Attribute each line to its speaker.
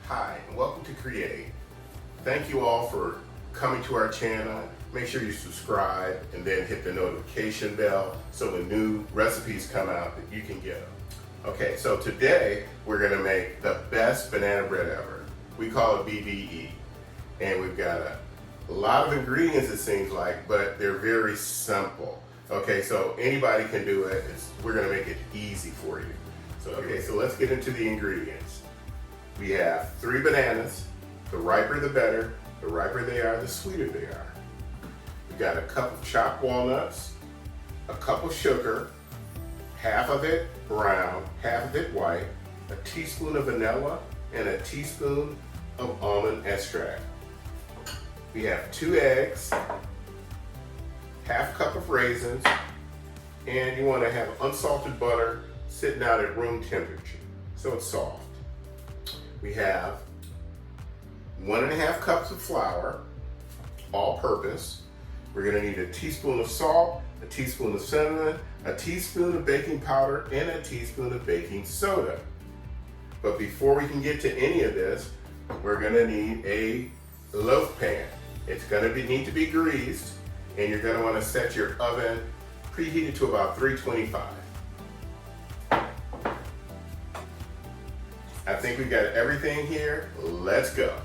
Speaker 1: Hi, and welcome to Create. Thank you all for coming to our channel. Make sure you subscribe and then hit the notification bell so when new recipes come out that you can get them. Okay, so today we're gonna make the best banana bread ever. We call it BBE. And we've got a lot of ingredients, it seems like, but they're very simple. Okay, so anybody can do it. We're gonna make it easy for you. So let's get into the ingredients. We have 3 bananas. The riper the better. The riper they are, the sweeter they are. We've got a cup of chopped walnuts, a cup of sugar, half of it brown, half of it white, a teaspoon of vanilla, and a teaspoon of almond extract. We have 2 eggs, half cup of raisins, and you want to have unsalted butter sitting out at room temperature, so it's soft. We have 1.5 cups of flour, all purpose. We're gonna need a teaspoon of salt, a teaspoon of cinnamon, a teaspoon of baking powder, and a teaspoon of baking soda. But before we can get to any of this, we're gonna need a loaf pan. It's gonna need to be greased, and you're gonna wanna set your oven preheated to about 325. I think we've got everything here. Let's go.